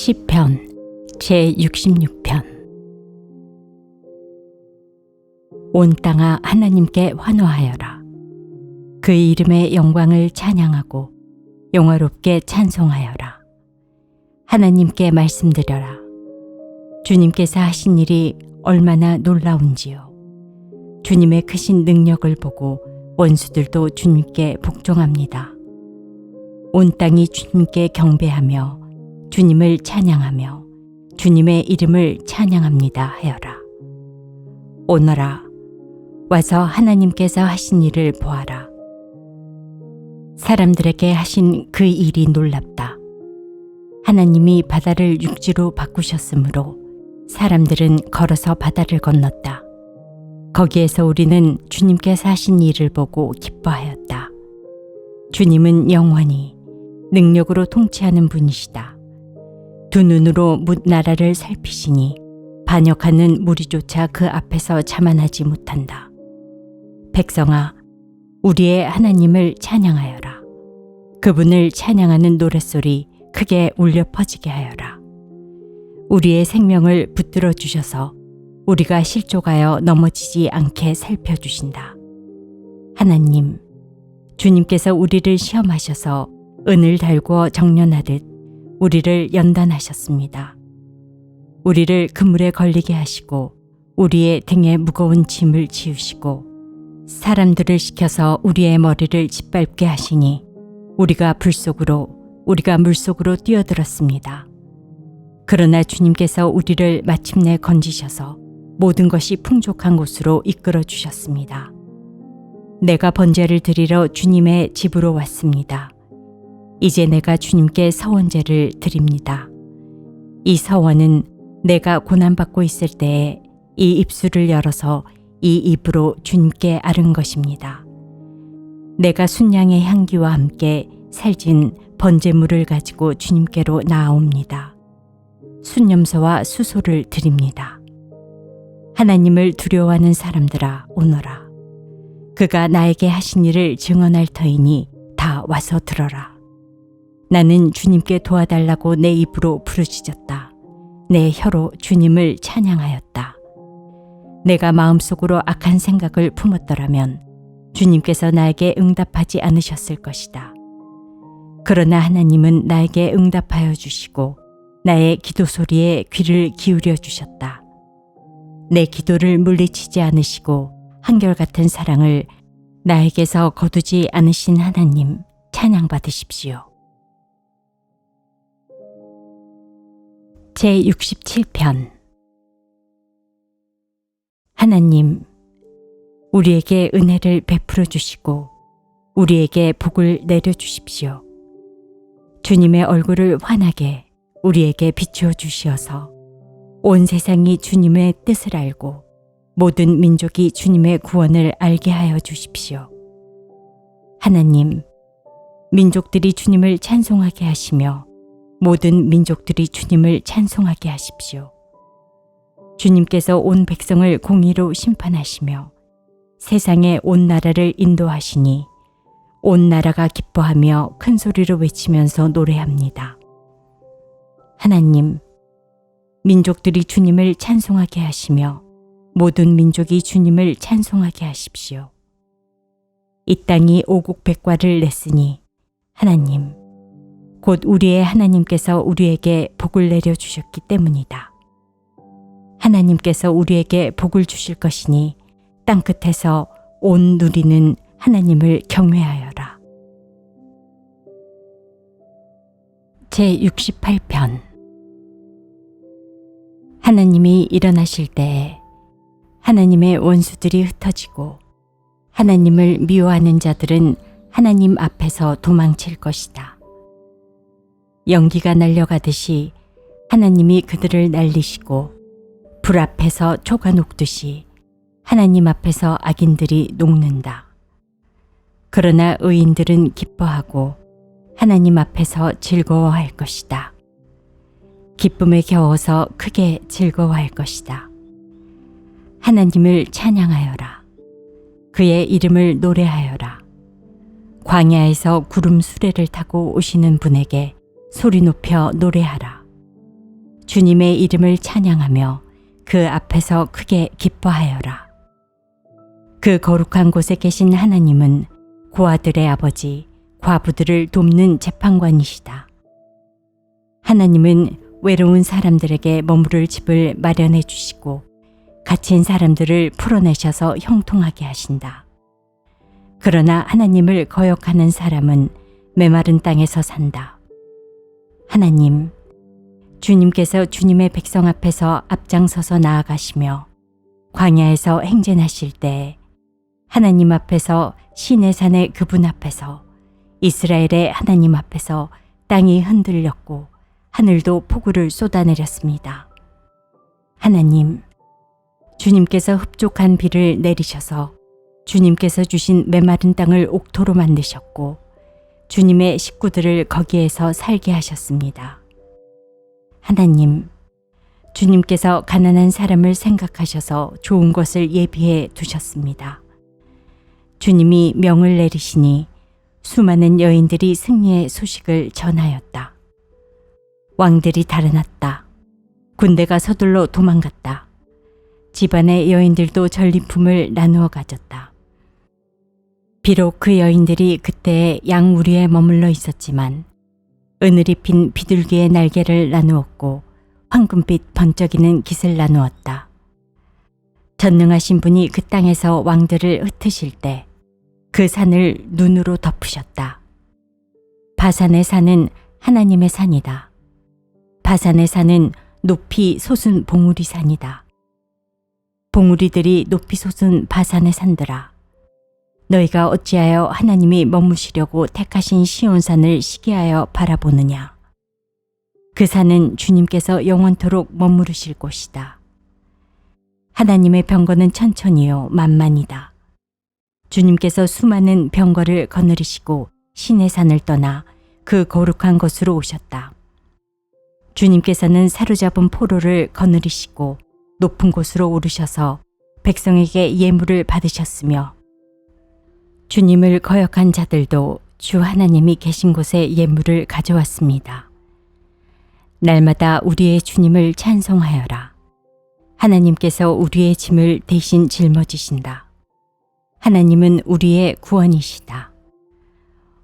시편 제66편. 온 땅아 하나님께 환호하여라. 그의 이름의 영광을 찬양하고 영화롭게 찬송하여라. 하나님께 말씀드려라. 주님께서 하신 일이 얼마나 놀라운지요. 주님의 크신 능력을 보고 원수들도 주님께 복종합니다. 온 땅이 주님께 경배하며 주님을 찬양하며 주님의 이름을 찬양합니다 하여라. 오너라, 와서 하나님께서 하신 일을 보아라. 사람들에게 하신 그 일이 놀랍다. 하나님이 바다를 육지로 바꾸셨으므로 사람들은 걸어서 바다를 건넜다. 거기에서 우리는 주님께서 하신 일을 보고 기뻐하였다. 주님은 영원히 능력으로 통치하는 분이시다. 두 눈으로 뭇 나라를 살피시니 반역하는 무리조차 그 앞에서 자만하지 못한다. 백성아, 우리의 하나님을 찬양하여라. 그분을 찬양하는 노랫소리 크게 울려 퍼지게 하여라. 우리의 생명을 붙들어 주셔서 우리가 실족하여 넘어지지 않게 살펴주신다. 하나님, 주님께서 우리를 시험하셔서 은을 달고 정련하듯 우리를 연단하셨습니다. 우리를 그물에 걸리게 하시고 우리의 등에 무거운 짐을 지우시고 사람들을 시켜서 우리의 머리를 짓밟게 하시니 우리가 물속으로 뛰어들었습니다. 그러나 주님께서 우리를 마침내 건지셔서 모든 것이 풍족한 곳으로 이끌어 주셨습니다. 내가 번제를 드리러 주님의 집으로 왔습니다. 이제 내가 주님께 서원제를 드립니다. 이 서원은 내가 고난받고 있을 때에 이 입술을 열어서 이 입으로 주님께 아른 것입니다. 내가 순양의 향기와 함께 살진 번제물을 가지고 주님께로 나아옵니다. 순염소와 수소를 드립니다. 하나님을 두려워하는 사람들아, 오너라. 그가 나에게 하신 일을 증언할 터이니 다 와서 들어라. 나는 주님께 도와달라고 내 입으로 부르짖었다. 내 혀로 주님을 찬양하였다. 내가 마음속으로 악한 생각을 품었더라면 주님께서 나에게 응답하지 않으셨을 것이다. 그러나 하나님은 나에게 응답하여 주시고 나의 기도 소리에 귀를 기울여 주셨다. 내 기도를 물리치지 않으시고 한결같은 사랑을 나에게서 거두지 않으신 하나님, 찬양받으십시오. 제67편. 하나님, 우리에게 은혜를 베풀어 주시고 우리에게 복을 내려 주십시오. 주님의 얼굴을 환하게 우리에게 비추어 주시어서 온 세상이 주님의 뜻을 알고 모든 민족이 주님의 구원을 알게 하여 주십시오. 하나님, 민족들이 주님을 찬송하게 하시며 모든 민족들이 주님을 찬송하게 하십시오. 주님께서 온 백성을 공의로 심판하시며 세상의 온 나라를 인도하시니 온 나라가 기뻐하며 큰 소리로 외치면서 노래합니다. 하나님, 민족들이 주님을 찬송하게 하시며 모든 민족이 주님을 찬송하게 하십시오. 이 땅이 오국백과를 냈으니 하나님, 곧 우리의 하나님께서 우리에게 복을 내려주셨기 때문이다. 하나님께서 우리에게 복을 주실 것이니 땅끝에서 온 누리는 하나님을 경외하여라. 제68편. 하나님이 일어나실 때에 하나님의 원수들이 흩어지고 하나님을 미워하는 자들은 하나님 앞에서 도망칠 것이다. 연기가 날려가듯이 하나님이 그들을 날리시고 불 앞에서 초가 녹듯이 하나님 앞에서 악인들이 녹는다. 그러나 의인들은 기뻐하고 하나님 앞에서 즐거워할 것이다. 기쁨에 겨워서 크게 즐거워할 것이다. 하나님을 찬양하여라. 그의 이름을 노래하여라. 광야에서 구름 수레를 타고 오시는 분에게 소리 높여 노래하라. 주님의 이름을 찬양하며 그 앞에서 크게 기뻐하여라. 그 거룩한 곳에 계신 하나님은 고아들의 아버지, 과부들을 돕는 재판관이시다. 하나님은 외로운 사람들에게 머무를 집을 마련해 주시고 갇힌 사람들을 풀어내셔서 형통하게 하신다. 그러나 하나님을 거역하는 사람은 메마른 땅에서 산다. 하나님, 주님께서 주님의 백성 앞에서 앞장서서 나아가시며 광야에서 행진하실 때 하나님 앞에서 시내산의 그분 앞에서 이스라엘의 하나님 앞에서 땅이 흔들렸고 하늘도 폭우를 쏟아내렸습니다. 하나님, 주님께서 흡족한 비를 내리셔서 주님께서 주신 메마른 땅을 옥토로 만드셨고 주님의 식구들을 거기에서 살게 하셨습니다. 하나님, 주님께서 가난한 사람을 생각하셔서 좋은 것을 예비해 두셨습니다. 주님이 명을 내리시니 수많은 여인들이 승리의 소식을 전하였다. 왕들이 달아났다. 군대가 서둘러 도망갔다. 집안의 여인들도 전리품을 나누어 가졌다. 비록 그 여인들이 그때에 양우리에 머물러 있었지만 은을이 핀 비둘기의 날개를 나누었고 황금빛 번쩍이는 깃을 나누었다. 전능하신 분이 그 땅에서 왕들을 흩으실 때 그 산을 눈으로 덮으셨다. 바산의 산은 하나님의 산이다. 바산의 산은 높이 솟은 봉우리 산이다. 봉우리들이 높이 솟은 바산의 산들아, 너희가 어찌하여 하나님이 머무시려고 택하신 시온산을 시기하여 바라보느냐. 그 산은 주님께서 영원토록 머무르실 곳이다. 하나님의 병거는 천천히요 만만이다. 주님께서 수많은 병거를 거느리시고 시내산을 떠나 그 거룩한 곳으로 오셨다. 주님께서는 사로잡은 포로를 거느리시고 높은 곳으로 오르셔서 백성에게 예물을 받으셨으며 주님을 거역한 자들도 주 하나님이 계신 곳에 예물을 가져왔습니다. 날마다 우리의 주님을 찬송하여라. 하나님께서 우리의 짐을 대신 짊어지신다. 하나님은 우리의 구원이시다.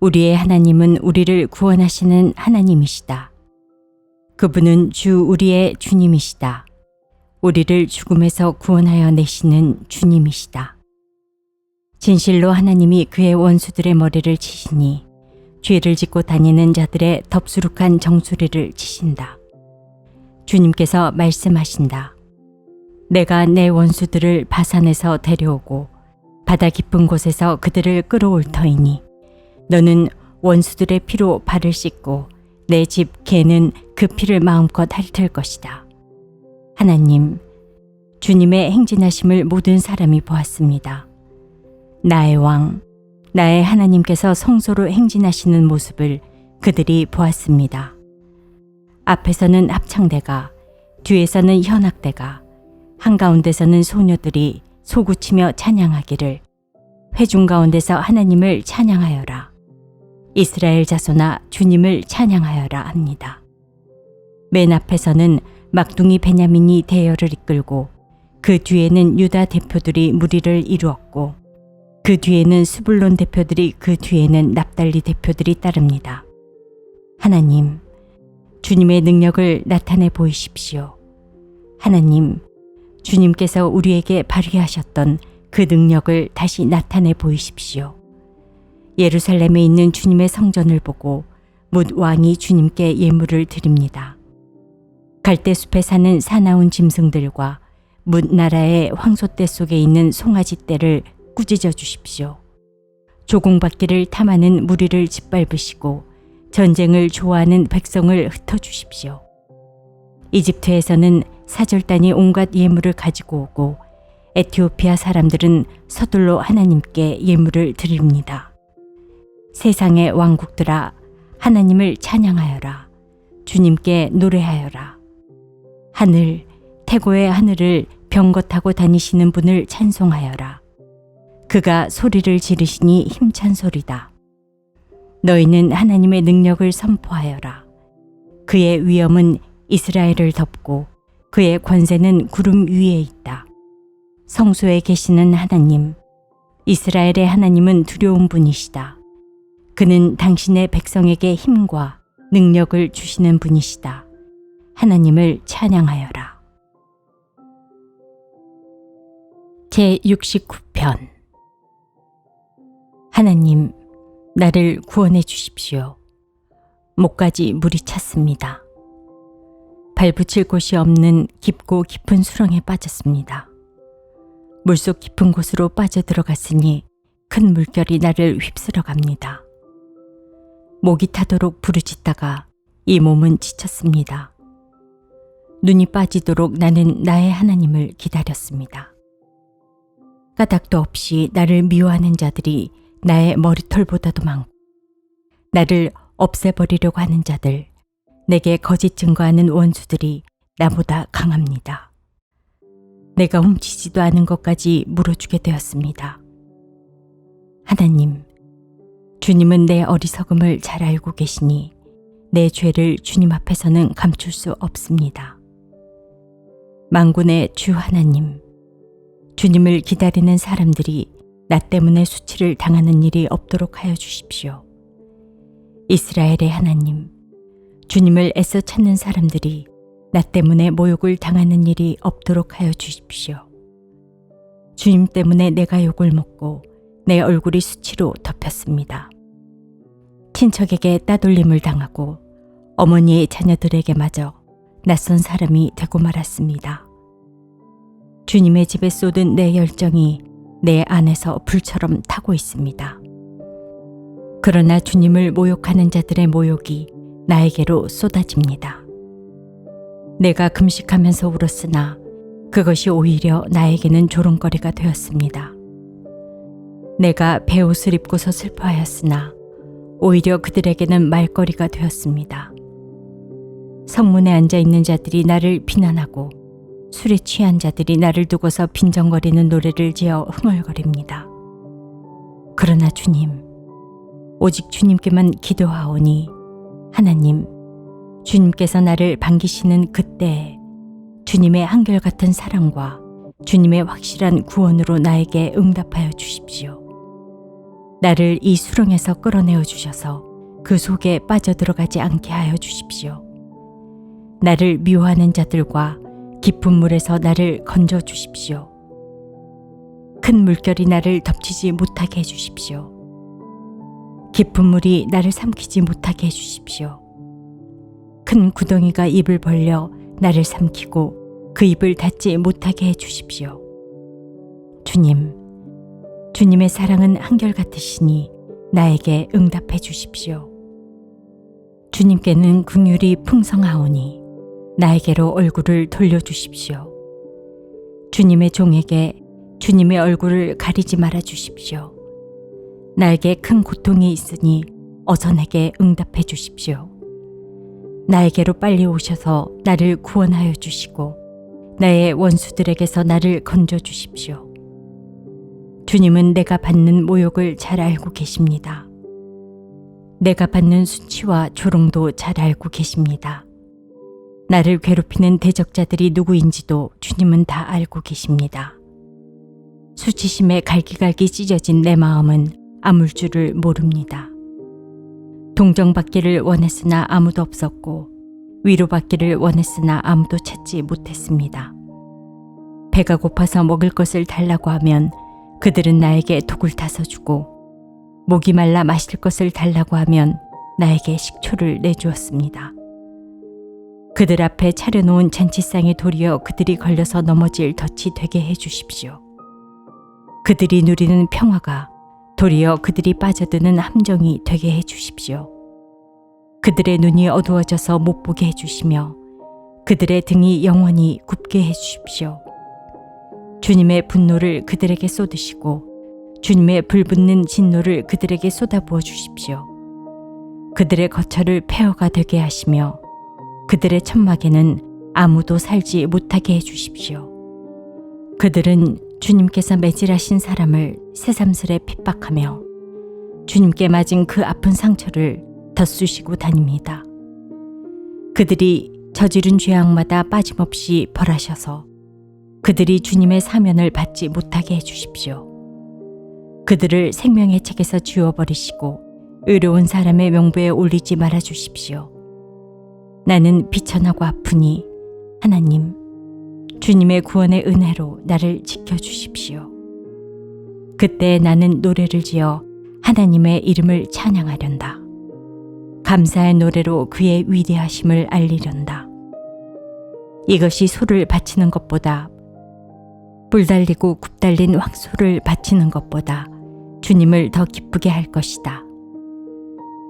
우리의 하나님은 우리를 구원하시는 하나님이시다. 그분은 주 우리의 주님이시다. 우리를 죽음에서 구원하여 내시는 주님이시다. 진실로 하나님이 그의 원수들의 머리를 치시니 죄를 짓고 다니는 자들의 덥수룩한 정수리를 치신다. 주님께서 말씀하신다. 내가 내 원수들을 바산에서 데려오고 바다 깊은 곳에서 그들을 끌어올 터이니 너는 원수들의 피로 발을 씻고 내 집 개는 그 피를 마음껏 핥을 것이다. 하나님, 주님의 행진하심을 모든 사람이 보았습니다. 나의 왕, 나의 하나님께서 성소로 행진하시는 모습을 그들이 보았습니다. 앞에서는 합창대가, 뒤에서는 현악대가, 한가운데서는 소녀들이 소구치며 찬양하기를 회중 가운데서 하나님을 찬양하여라. 이스라엘 자손아 주님을 찬양하여라 합니다. 맨 앞에서는 막둥이 베냐민이 대열을 이끌고 그 뒤에는 유다 대표들이 무리를 이루었고 그 뒤에는 스불론 대표들이 그 뒤에는 납달리 대표들이 따릅니다. 하나님, 주님의 능력을 나타내 보이십시오. 하나님, 주님께서 우리에게 발휘하셨던 그 능력을 다시 나타내 보이십시오. 예루살렘에 있는 주님의 성전을 보고 뭇 왕이 주님께 예물을 드립니다. 갈대숲에 사는 사나운 짐승들과 뭇 나라의 황소떼 속에 있는 송아지떼를 꾸짖어 주십시오. 조공받기를 탐하는 무리를 짓밟으시고 전쟁을 좋아하는 백성을 흩어주십시오. 이집트에서는 사절단이 온갖 예물을 가지고 오고 에티오피아 사람들은 서둘러 하나님께 예물을 드립니다. 세상의 왕국들아, 하나님을 찬양하여라. 주님께 노래하여라. 하늘, 태고의 하늘을 병거 타고 다니시는 분을 찬송하여라. 그가 소리를 지르시니 힘찬 소리다. 너희는 하나님의 능력을 선포하여라. 그의 위엄은 이스라엘을 덮고 그의 권세는 구름 위에 있다. 성소에 계시는 하나님, 이스라엘의 하나님은 두려운 분이시다. 그는 당신의 백성에게 힘과 능력을 주시는 분이시다. 하나님을 찬양하여라. 제69편. 하나님, 나를 구원해 주십시오. 목까지 물이 찼습니다. 발붙일 곳이 없는 깊고 깊은 수렁에 빠졌습니다. 물속 깊은 곳으로 빠져들어갔으니 큰 물결이 나를 휩쓸어 갑니다. 목이 타도록 부르짖다가 이 몸은 지쳤습니다. 눈이 빠지도록 나는 나의 하나님을 기다렸습니다. 까닭도 없이 나를 미워하는 자들이 나의 머리털보다도 많고, 나를 없애버리려고 하는 자들, 내게 거짓 증거하는 원수들이 나보다 강합니다. 내가 훔치지도 않은 것까지 물어주게 되었습니다. 하나님, 주님은 내 어리석음을 잘 알고 계시니 내 죄를 주님 앞에서는 감출 수 없습니다. 만군의 주 하나님, 주님을 기다리는 사람들이 나 때문에 수치를 당하는 일이 없도록 하여 주십시오. 이스라엘의 하나님, 주님을 애써 찾는 사람들이 나 때문에 모욕을 당하는 일이 없도록 하여 주십시오. 주님 때문에 내가 욕을 먹고 내 얼굴이 수치로 덮였습니다. 친척에게 따돌림을 당하고 어머니의 자녀들에게마저 낯선 사람이 되고 말았습니다. 주님의 집에 쏟은 내 열정이 내 안에서 불처럼 타고 있습니다. 그러나 주님을 모욕하는 자들의 모욕이 나에게로 쏟아집니다. 내가 금식하면서 울었으나 그것이 오히려 나에게는 조롱거리가 되었습니다. 내가 베옷을 입고서 슬퍼하였으나 오히려 그들에게는 말거리가 되었습니다. 성문에 앉아있는 자들이 나를 비난하고 술에 취한 자들이 나를 두고서 빈정거리는 노래를 지어 흥얼거립니다. 그러나 주님, 오직 주님께만 기도하오니 하나님, 주님께서 나를 반기시는 그때에 주님의 한결같은 사랑과 주님의 확실한 구원으로 나에게 응답하여 주십시오. 나를 이 수렁에서 끌어내어 주셔서 그 속에 빠져들어가지 않게 하여 주십시오. 나를 미워하는 자들과 깊은 물에서 나를 건져 주십시오. 큰 물결이 나를 덮치지 못하게 해주십시오. 깊은 물이 나를 삼키지 못하게 해주십시오. 큰 구덩이가 입을 벌려 나를 삼키고 그 입을 닫지 못하게 해주십시오. 주님, 주님의 사랑은 한결같으시니 나에게 응답해 주십시오. 주님께는 긍휼이 풍성하오니 나에게로 얼굴을 돌려주십시오. 주님의 종에게 주님의 얼굴을 가리지 말아 주십시오. 나에게 큰 고통이 있으니 어서 내게 응답해 주십시오. 나에게로 빨리 오셔서 나를 구원하여 주시고 나의 원수들에게서 나를 건져 주십시오. 주님은 내가 받는 모욕을 잘 알고 계십니다. 내가 받는 수치와 조롱도 잘 알고 계십니다. 나를 괴롭히는 대적자들이 누구인지도 주님은 다 알고 계십니다. 수치심에 갈기갈기 찢어진 내 마음은 아물 줄을 모릅니다. 동정받기를 원했으나 아무도 없었고 위로받기를 원했으나 아무도 찾지 못했습니다. 배가 고파서 먹을 것을 달라고 하면 그들은 나에게 독을 타서 주고 목이 말라 마실 것을 달라고 하면 나에게 식초를 내주었습니다. 그들 앞에 차려놓은 잔치상에 도리어 그들이 걸려서 넘어질 덫이 되게 해주십시오. 그들이 누리는 평화가 도리어 그들이 빠져드는 함정이 되게 해주십시오. 그들의 눈이 어두워져서 못 보게 해주시며 그들의 등이 영원히 굽게 해주십시오. 주님의 분노를 그들에게 쏟으시고 주님의 불붙는 진노를 그들에게 쏟아부어 주십시오. 그들의 거처를 폐허가 되게 하시며 그들의 천막에는 아무도 살지 못하게 해주십시오. 그들은 주님께서 매질하신 사람을 새삼스레 핍박하며 주님께 맞은 그 아픈 상처를 덧쑤시고 다닙니다. 그들이 저지른 죄악마다 빠짐없이 벌하셔서 그들이 주님의 사면을 받지 못하게 해주십시오. 그들을 생명의 책에서 지워버리시고 의로운 사람의 명부에 올리지 말아 주십시오. 나는 비천하고 아프니 하나님, 주님의 구원의 은혜로 나를 지켜주십시오. 그때 나는 노래를 지어 하나님의 이름을 찬양하련다. 감사의 노래로 그의 위대하심을 알리련다. 이것이 소를 바치는 것보다, 불달리고 굽달린 황소를 바치는 것보다 주님을 더 기쁘게 할 것이다.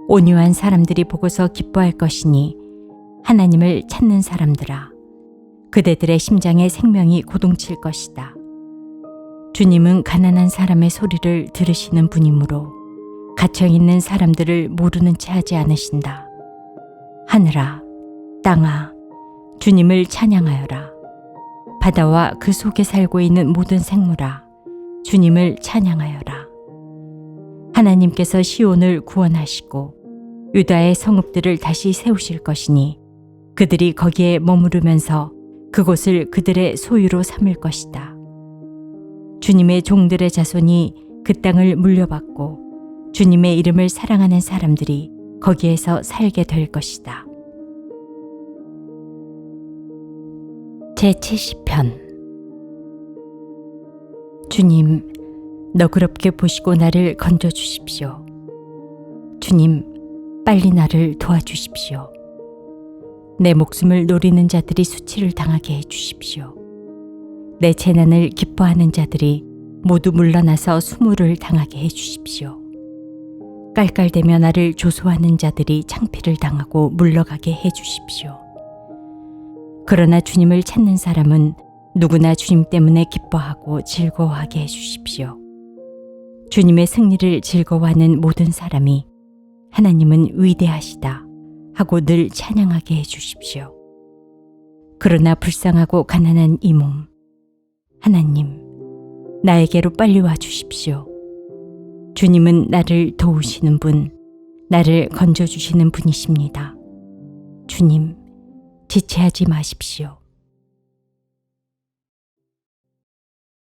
온유한 사람들이 보고서 기뻐할 것이니 하나님을 찾는 사람들아, 그대들의 심장에 생명이 고동칠 것이다. 주님은 가난한 사람의 소리를 들으시는 분이므로 갇혀있는 사람들을 모르는 채 하지 않으신다. 하늘아, 땅아, 주님을 찬양하여라. 바다와 그 속에 살고 있는 모든 생물아, 주님을 찬양하여라. 하나님께서 시온을 구원하시고 유다의 성읍들을 다시 세우실 것이니 그들이 거기에 머무르면서 그곳을 그들의 소유로 삼을 것이다. 주님의 종들의 자손이 그 땅을 물려받고 주님의 이름을 사랑하는 사람들이 거기에서 살게 될 것이다. 제70편. 주님, 너그럽게 보시고 나를 건져주십시오. 주님, 빨리 나를 도와주십시오. 내 목숨을 노리는 자들이 수치를 당하게 해주십시오. 내 재난을 기뻐하는 자들이 모두 물러나서 수모를 당하게 해주십시오. 깔깔대며 나를 조소하는 자들이 창피를 당하고 물러가게 해주십시오. 그러나 주님을 찾는 사람은 누구나 주님 때문에 기뻐하고 즐거워하게 해주십시오. 주님의 승리를 즐거워하는 모든 사람이 하나님은 위대하시다 하고 늘 찬양하게 해주십시오. 그러나 불쌍하고 가난한 이 몸, 하나님, 나에게로 빨리 와 주십시오. 주님은 나를 도우시는 분, 나를 건져주시는 분이십니다. 주님, 지체하지 마십시오.